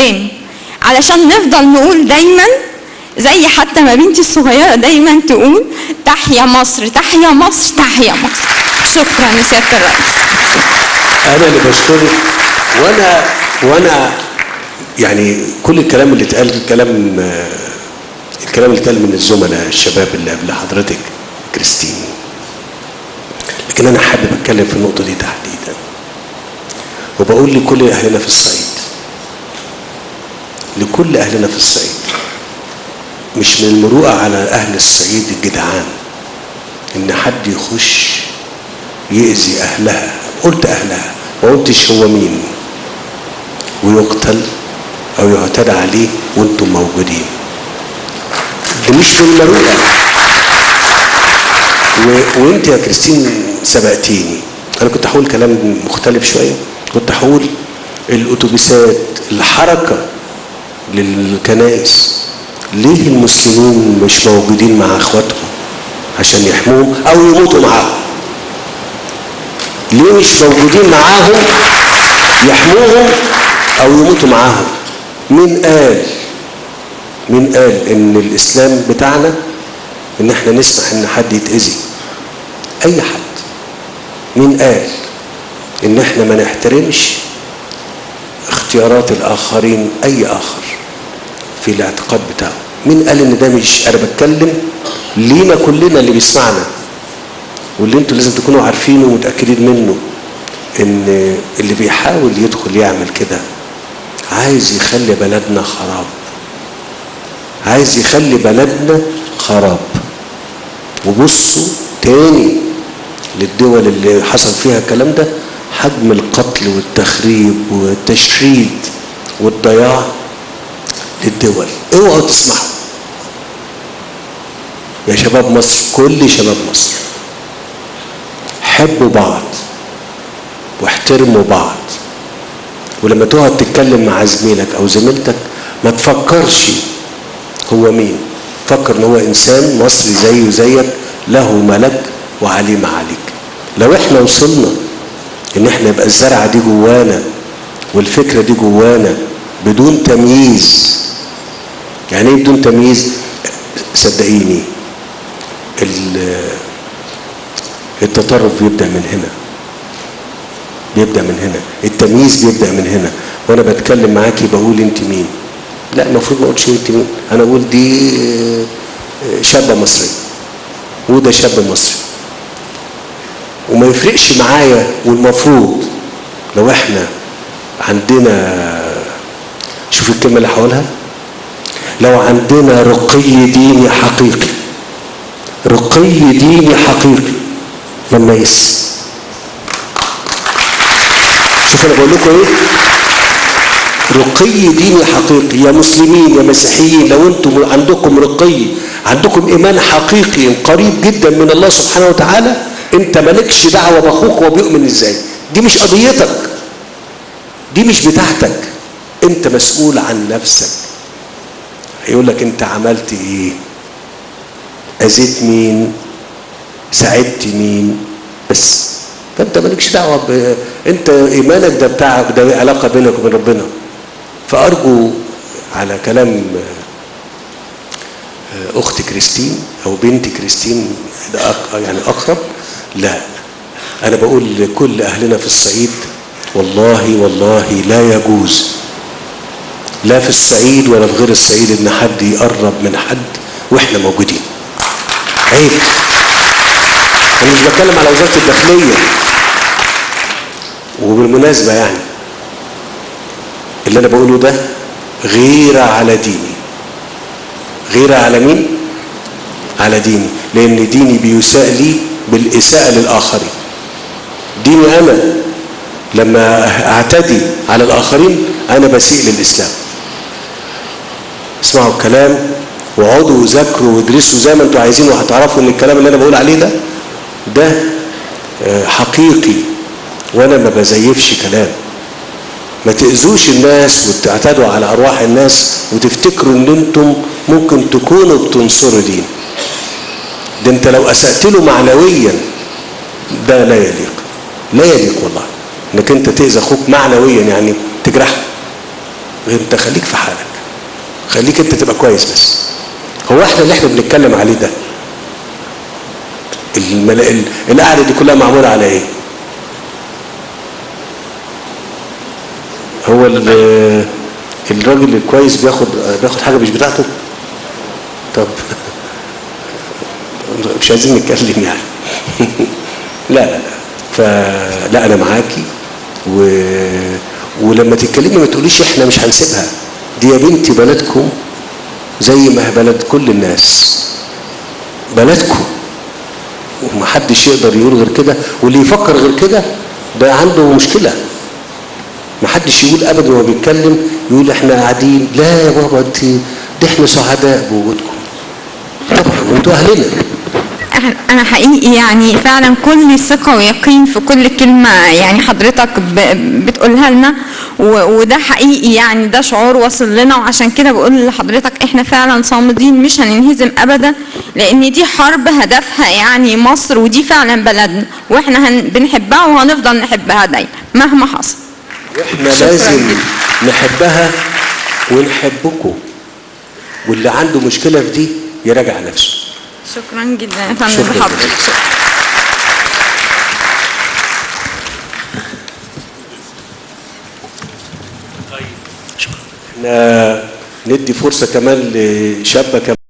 لقدام، علشان نفضل نقول دايما زي حتى ما بنتي الصغيرة دايما تقول تحيا مصر تحيا مصر تحيا مصر. شكرا يا سيادة الرئيس. أنا اللي بشكرك. وأنا يعني كل الكلام اللي اتقال الكلام اللي اتقال من الزملاء الشباب اللي قبل حضرتك كريستين، لكن أنا حابب أتكلم في النقطة دي تحديدا، وبقول لكل أهلنا في الصعيد، لكل أهلنا في الصعيد، مش من المروءة على أهل الصعيد الجدعان إن حد يخش يأذي أهلها، قلت أهلها ما قلتش هو مين، ويقتل أو يعتدى عليه وأنتم موجودين. ده مش من المروءة. وأنت يا كريستين سبقتيني، أنا كنت هقول كلام مختلف شوية، كنت هقول الأتوبيسات الحركة للكنائس، ليه المسلمين مش موجودين مع اخواتهم عشان يحموهم او يموتوا معاهم؟ ليه مش موجودين معاهم يحموهم او يموتوا معاهم؟ مين قال ان الاسلام بتاعنا ان احنا نسمح ان حد يتأذي؟ اي حد. مين قال ان احنا ما نحترمش اختيارات الاخرين اي اخر في الاعتقاد بتاعه؟ مين قال ان ده مش؟ انا بتكلم لينا كلنا اللي بيسمعنا، واللي انتوا لازم تكونوا عارفينه ومتاكدين منه، ان اللي بيحاول يدخل يعمل كده عايز يخلي بلدنا خراب، عايز يخلي بلدنا خراب. وبصوا تاني للدول اللي حصل فيها الكلام ده، حجم القتل والتخريب والتشريد والضياع للدول. اوعوا تسمحوا يا شباب مصر، كل شباب مصر، حبوا بعض واحترموا بعض. ولما تقعد تتكلم مع زميلك او زميلتك ما تفكرش هو مين، فكر ان هو انسان مصري زيه زيك، له ملك وعليه معاليك. لو احنا وصلنا ان احنا يبقى الزرعه دي جوانا والفكره دي جوانا بدون تمييز. يعني ايه بدون تمييز؟ صدقيني التطرف بيبدأ من هنا، التمييز بيبدأ من هنا. وانا بتكلم معاكي بقول انت مين؟ لا، المفروض ما اقولش انت مين، انا اقول دي شابة مصرية وده شاب مصري، وما يفرقش معايا. والمفروض لو احنا عندنا، شوف الكلمة اللي هقولها، لو عندنا رقي ديني حقيقي، رقي ديني حقيقي لما شوف انا بقول لكم ايه، رقي ديني حقيقي يا مسلمين يا مسيحيين. لو انتم عندكم رقي، عندكم ايمان حقيقي قريب جدا من الله سبحانه وتعالى، انت مالكش دعوه باخوك وبيؤمن ازاي. دي مش قضيتك، دي مش بتاعتك، انت مسؤول عن نفسك. هيقول لك انت عملت ايه، اذيت مين، ساعدت مين، بس فانت مالكش دعوه انت ايمانك ده بتاعك، ده علاقه بينك وبين ربنا. فارجو على كلام اخت كريستين او بنت كريستين يعني اقرب، لا، انا بقول لكل اهلنا في الصعيد والله لا يجوز لا في الصعيد ولا في غير الصعيد ان حد يقرب من حد واحنا موجودين. عيب. انا مش بتكلم على وزارة الداخلية. وبالمناسبة يعني اللي انا بقوله ده غيرة على ديني. غيرة على مين؟ على ديني، لان ديني بيساء لي بالاساءة للاخرين. ديني انا لما اعتدي على الاخرين انا بسيء للاسلام. اسمعوا الكلام وقعدوا وذاكروا وادرسوا زي ما انتوا عايزين، وهتعرفوا ان الكلام اللي انا بقول عليه ده حقيقي، وانا ما بزيفش كلام. ما تأذوش الناس وتعتدوا على ارواح الناس وتفتكروا ان انتم ممكن تكونوا بتنصروا دين. ده انت لو اسأت له معنويا ده لا يليق والله انك انت تأذي اخوك معنويا، يعني تجرحه. انت خليك في حالك، خليك انت تبقى كويس بس. هو احنا اللي احنا بنتكلم عليه ده القعده دي كلها معموله على ايه؟ هو الراجل الكويس بياخد حاجه مش بتاعته؟ طب مش عايزين نتكلم يعني. لا فلا انا معاكي ولما تتكلمي ما تقوليش احنا مش هنسيبها، دي يا بنتي بلدكم زي ما هي بلد كل الناس، بلدكم ومحدش يقدر يقول غير كده، واللي يفكر غير كده ده عنده مشكله. محدش يقول ابدا وهو بيتكلم يقول احنا قاعدين، لا يا بابا دي احنا سعداء بوجودكم، طبعا انتوا اهلنا. أنا حقيقي يعني فعلا كل ثقة ويقين في كل كلمة يعني حضرتك بتقولها لنا، وده حقيقي يعني ده شعور وصل لنا، وعشان كده بقول لحضرتك احنا فعلا صامدين مش هننهزم أبدا، لأن دي حرب هدفها يعني مصر، ودي فعلا بلدنا واحنا بنحبها وهنفضل نحبها دايما مهما حصل. واحنا لازم نحبها ونحبكم، واللي عنده مشكلة في دي يراجع نفسه. شكرا جدا يا فندم لحضرتك. احنا ندي فرصة كمان لشابة كمان.